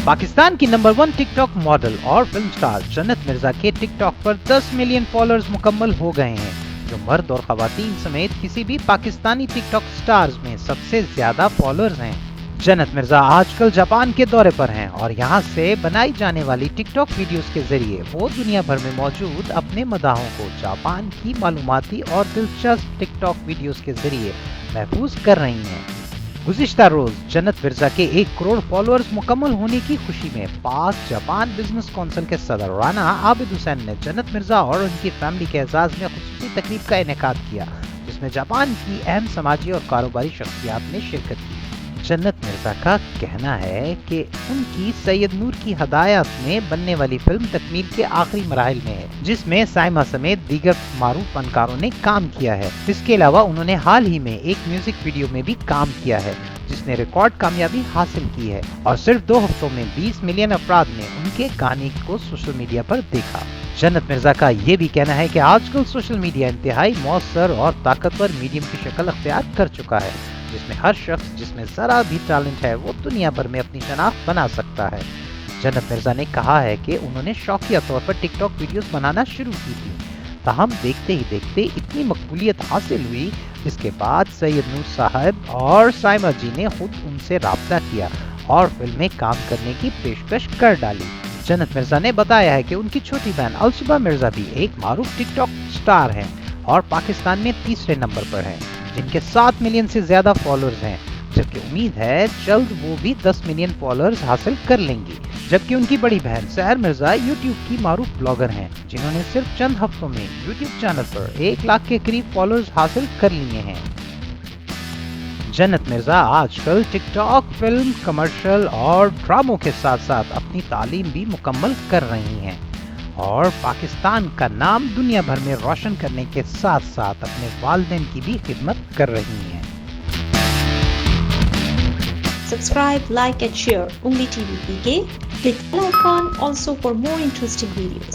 पाकिस्तान की number 1 TikTok model और film star जन्नत मिर्जा के टिकटॉक पर 10 मिलियन फॉलोअर्स मुकम्मल हो गए हैं, जो मर्द और खवातीन समेत किसी भी पाकिस्तानी टिकटॉक स्टार्स में सबसे ज्यादा फॉलोअर्स हैं। जन्नत मिर्जा आजकल जापान के दौरे पर हैं और यहाँ से बनाई जाने वाली टिकटॉक वीडियोस के जरिए वो दुनिया भर में मौजूद अपने मदाहों को जापान की मालूमाती और दिलचस्प टिकटॉक वीडियोस के जरिए महफूज कर रही हैं। गुज़िश्ता रोज जन्नत मिर्जा के 1 करोड़ फॉलोअर्स मुकम्मल होने की खुशी में पाक जापान बिजनेस काउंसिल के सदर राना आबिद हुसैन ने जन्नत मिर्जा और उनकी फैमिली के एजाज में खुसूसी तकरीब का इनेकाद किया, जिसमें जापान की अहम समाजी और कारोबारी शख्सियात ने शिरकत की। जन्नत मिर्जा का कहना है कि उनकी सैयद नूर की हदायत में बनने वाली फिल्म तकमील के आखिरी मराहिल में है, जिसमें साइमा समेत दीगर मारूफ फनकारों ने काम किया है। इसके अलावा उन्होंने हाल ही में एक म्यूजिक वीडियो में भी काम किया है, जिसने रिकॉर्ड कामयाबी हासिल की है और सिर्फ 2 हफ्तों में 20 मिलियन अफराद ने उनके गाने को सोशल मीडिया पर देखा। जन्नत मिर्जा का ये भी कहना है कि आजकल सोशल मीडिया इंतहाई मौसर और ताकतवर मीडियम की शक्ल अख्तियार कर चुका है, जिसमें हर शख्स जिसमें जरा भी टैलेंट है वो दुनिया भर में अपनी शनाख्त बना सकता है। जन्नत मिर्जा ने कहा है कि उन्होंने शौकिया तौर पर टिकटॉक वीडियोस बनाना शुरू की थी, ताहम देखते ही देखते इतनी मकबूलियत हासिल हुई, इसके बाद सैयद नूर साहब और साइमा जी ने खुद उनसे राब्ता किया और फिल्म में काम करने की पेशकश कर डाली। जन्नत मिर्जा ने बताया है कि उनकी छोटी बहन अलसुबा मिर्जा भी एक मारूफ टिकटॉक स्टार हैं और पाकिस्तान में 3रे नंबर पर हैं, जिनके 7 मिलियन से ज्यादा फॉलोअर्स हैं, जबकि उम्मीद है जल्द वो भी 10 मिलियन फॉलोअर्स हासिल कर लेंगी। जबकि उनकी बड़ी बहन सहर मिर्जा यूट्यूब की मारूफ ब्लॉगर हैं, जिन्होंने सिर्फ चंद हफ्तों में यूट्यूब चैनल पर 1 लाख के करीब फॉलोअर्स हासिल कर लिए हैं। जन्नत मिर्जा आजकल टिकटॉक, फिल्म, कमर्शियल और ड्रामों के साथ साथ अपनी तालीम भी मुकम्मल कर रही हैं और पाकिस्तान का नाम दुनिया भर में रोशन करने के साथ साथ अपने वालिदैन की भी खिदमत कर रही हैं। Subscribe, like and share Ungli TV PK. Click the icon also for more interesting videos.